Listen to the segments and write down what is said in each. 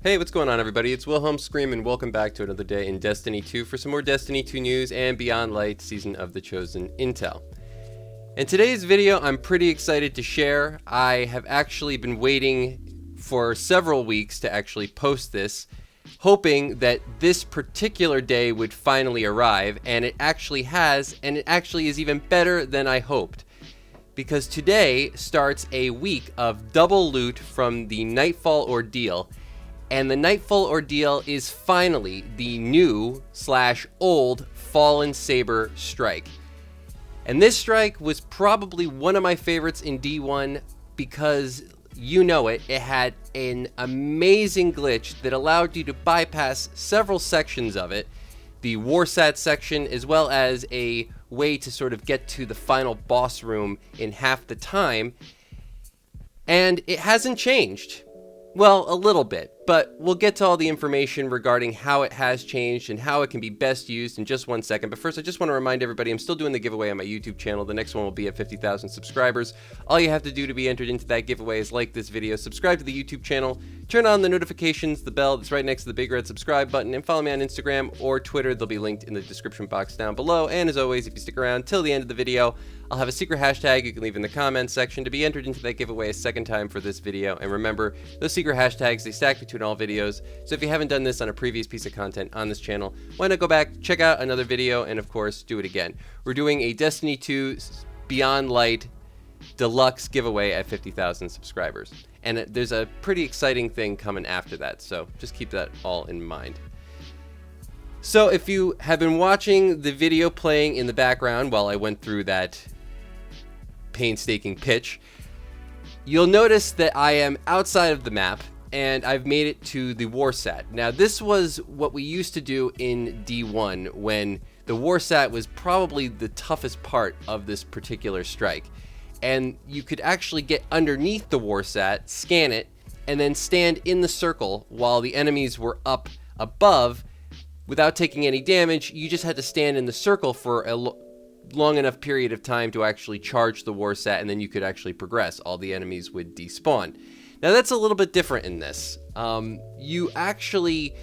Hey, what's going on, everybody? It's Wilhelm Scream, and welcome back to another day in Destiny 2 for some more Destiny 2 news and Beyond Light Season of the Chosen intel. In today's video, I'm pretty excited to share. I have actually been waiting for several weeks to actually post this, hoping that this particular day would finally arrive, and it actually has, and it actually is even better than I hoped. Because today starts a week of double loot from the Nightfall Ordeal. And the Nightfall Ordeal is finally the new/old Fallen Saber strike. And this strike was probably one of my favorites in D1 because, you know it had an amazing glitch that allowed you to bypass several sections of it. The Warsat section, as well as a way to sort of get to the final boss room in half the time. And it hasn't changed. Well, a little bit, but we'll get to all the information regarding how it has changed and how it can be best used in just one second. But first, I just want to remind everybody I'm still doing the giveaway on my YouTube channel. The next one will be at 50,000 subscribers. All you have to do to be entered into that giveaway is like this video, subscribe to the YouTube channel, turn on the notifications, the bell that's right next to the big red subscribe button, and follow me on Instagram or Twitter. They'll be linked in the description box down below. And as always, if you stick around till the end of the video, I'll have a secret hashtag you can leave in the comments section to be entered into that giveaway a second time for this video. And remember, those secret hashtags, they stack between all videos. So if you haven't done this on a previous piece of content on this channel, why not go back, check out another video, and of course, do it again. We're doing a Destiny 2 Beyond Light Deluxe giveaway at 50,000 subscribers. And there's a pretty exciting thing coming after that, so just keep that all in mind. So if you have been watching the video playing in the background while I went through that painstaking pitch, you'll notice that I am outside of the map and I've made it to the Warsat. Now this was what we used to do in D1 when the Warsat was probably the toughest part of this particular strike. And you could actually get underneath the Warsat, scan it, and then stand in the circle while the enemies were up above without taking any damage. You just had to stand in the circle for a long enough period of time to actually charge the Warsat, and then you could actually progress. All the enemies would despawn. Now that's a little bit different in this. You actually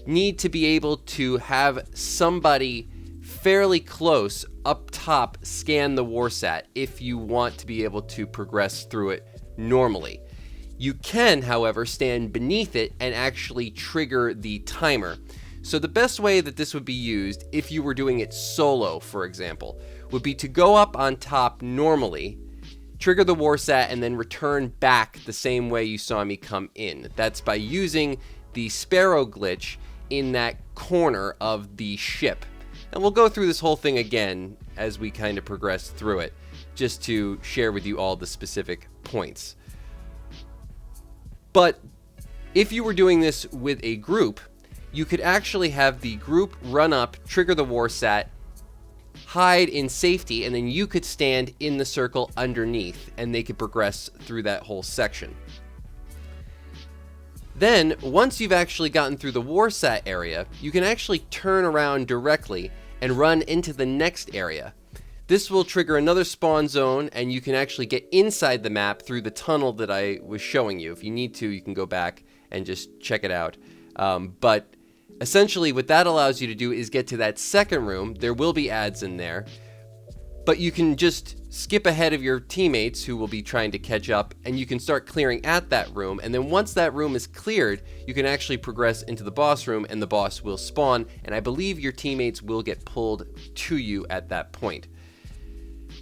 need to be able to have somebody fairly close up top scan the Warsat if you want to be able to progress through it normally. You can, however, stand beneath it and actually trigger the timer. So the best way that this would be used, if you were doing it solo, for example, would be to go up on top normally, trigger the Warsat, and then return back the same way you saw me come in. That's by using the Sparrow glitch in that corner of the ship. And we'll go through this whole thing again as we kind of progress through it, just to share with you all the specific points. But if you were doing this with a group, you could actually have the group run up, trigger the Warsat, hide in safety, and then you could stand in the circle underneath, and they could progress through that whole section. Then, once you've actually gotten through the Warsat area, you can actually turn around directly and run into the next area. This will trigger another spawn zone, and you can actually get inside the map through the tunnel that I was showing you. If you need to, you can go back and just check it out. But essentially, what that allows you to do is get to that second room. There will be ads in there, but you can just skip ahead of your teammates who will be trying to catch up, and you can start clearing at that room. And then once that room is cleared, you can actually progress into the boss room, and the boss will spawn, and I believe your teammates will get pulled to you at that point.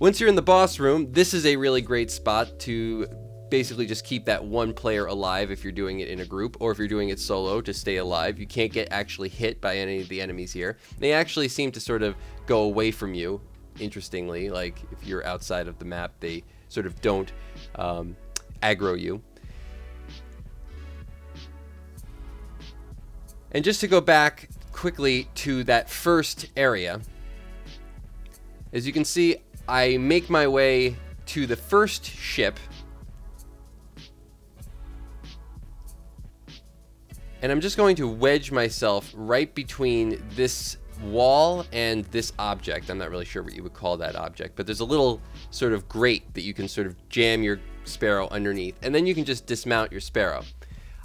Once you're in the boss room, this is a really great spot to basically just keep that one player alive if you're doing it in a group, or if you're doing it solo to stay alive. You can't get actually hit by any of the enemies here. They actually seem to sort of go away from you, interestingly. Like if you're outside of the map, they sort of don't aggro you. And just to go back quickly to that first area, as you can see, I make my way to the first ship, and I'm just going to wedge myself right between this wall and this object. I'm not really sure what you would call that object, but there's a little sort of grate that you can sort of jam your Sparrow underneath, and then you can just dismount your Sparrow.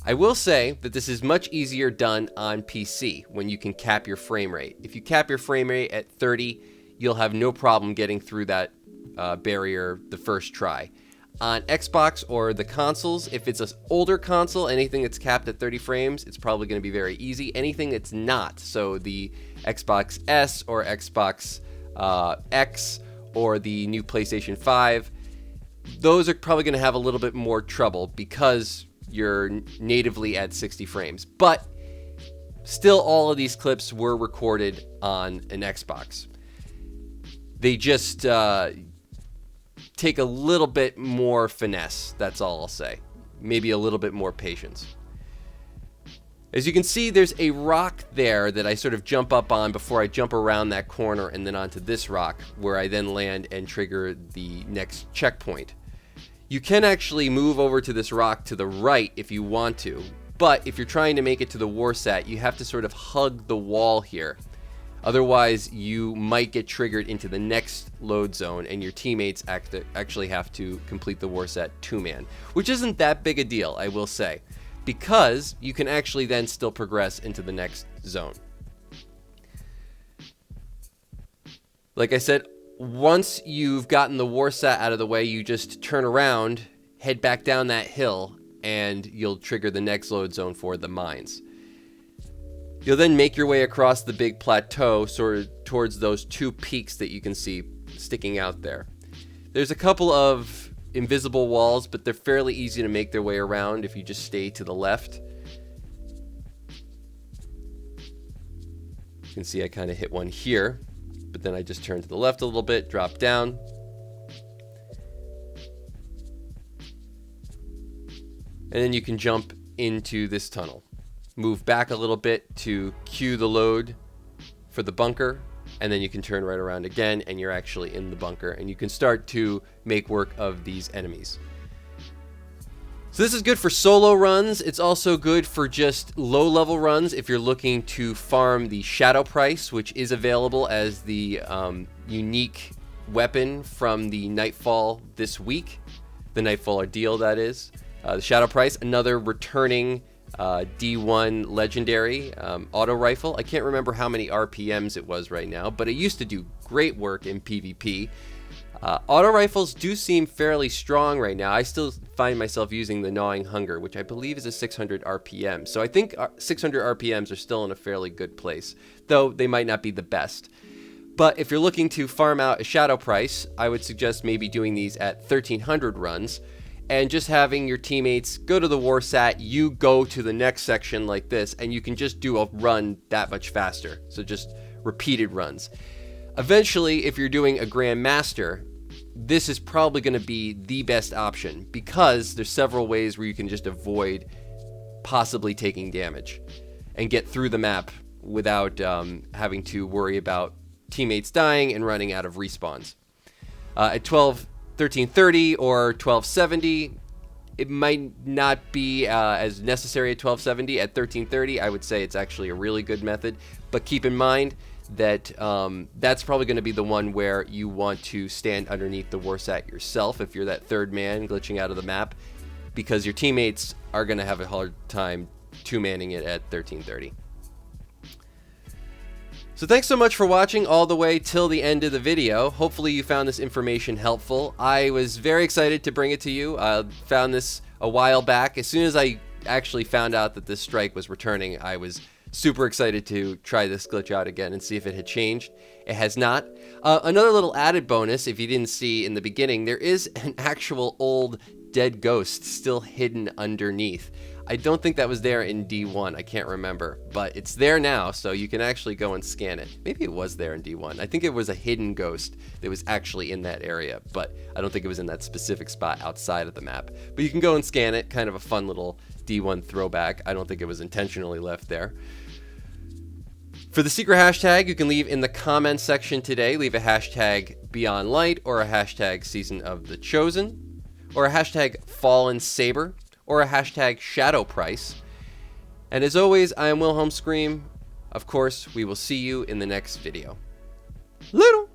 I will say that this is much easier done on PC when you can cap your frame rate. If you cap your frame rate at 30, you'll have no problem getting through that barrier the first try. On Xbox or the consoles, if it's an older console, anything that's capped at 30 frames, it's probably going to be very easy. Anything that's not, so the Xbox S or Xbox X or the new PlayStation 5, those are probably going to have a little bit more trouble because you're natively at 60 frames. But still, all of these clips were recorded on an Xbox. They just take a little bit more finesse, that's all I'll say. Maybe a little bit more patience. As you can see, there's a rock there that I sort of jump up on before I jump around that corner and then onto this rock, where I then land and trigger the next checkpoint. You can actually move over to this rock to the right if you want to, but if you're trying to make it to the Warsat, you have to sort of hug the wall here. Otherwise, you might get triggered into the next load zone, and your teammates actually have to complete the Warsat 2-man, which isn't that big a deal, I will say, because you can actually then still progress into the next zone. Like I said, once you've gotten the Warsat out of the way, you just turn around, head back down that hill, and you'll trigger the next load zone for the mines. You'll then make your way across the big plateau sort of towards those two peaks that you can see sticking out there. There's a couple of invisible walls, but they're fairly easy to make their way around if you just stay to the left. You can see I kind of hit one here, but then I just turn to the left a little bit, drop down. And then you can jump into this tunnel. Move back a little bit to cue the load for the bunker, and then you can turn right around again and you're actually in the bunker, and you can start to make work of these enemies. So this is good for solo runs. It's also good for just low-level runs if you're looking to farm the Shadow Price, which is available as the unique weapon from the Nightfall this week. The Nightfall Ordeal, that is. The Shadow Price, another returning D1 legendary auto rifle. I can't remember how many RPMs it was right now, but it used to do great work in PvP. Auto rifles do seem fairly strong right now. I still find myself using the Gnawing Hunger, which I believe is a 600 RPM. So I think 600 RPMs are still in a fairly good place, though they might not be the best. But if you're looking to farm out a Shadow Price, I would suggest maybe doing these at 1300 runs, and just having your teammates go to the Warsat, you go to the next section like this, and you can just do a run that much faster. So just repeated runs. Eventually, if you're doing a Grandmaster, this is probably going to be the best option, because there's several ways where you can just avoid possibly taking damage and get through the map without having to worry about teammates dying and running out of respawns. At 1330 or 1270, it might not be as necessary at 1270. At 1330, I would say it's actually a really good method, but keep in mind that that's probably going to be the one where you want to stand underneath the Warsat yourself if you're that third man glitching out of the map, because your teammates are going to have a hard time two-manning it at 1330. So thanks so much for watching all the way till the end of the video. Hopefully you found this information helpful. I was very excited to bring it to you. I found this a while back. As soon as I actually found out that this strike was returning, I was super excited to try this glitch out again and see if it had changed. It has not. Another little added bonus, if you didn't see in the beginning, there is an actual old dead ghost still hidden underneath. I don't think that was there in D1. I can't remember, but it's there now, so you can actually go and scan it. Maybe it was there in D1. I think it was a hidden ghost that was actually in that area, but I don't think it was in that specific spot outside of the map. But you can go and scan it. Kind of a fun little D1 throwback. I don't think it was intentionally left there. For the secret hashtag, you can leave in the comments section today. Leave a hashtag BeyondLight, or a hashtag Season of the Chosen, or a hashtag Fallen Saber, or a hashtag Shadow Price. And as always, I am Wilhelm Scream. Of course, we will see you in the next video. Later!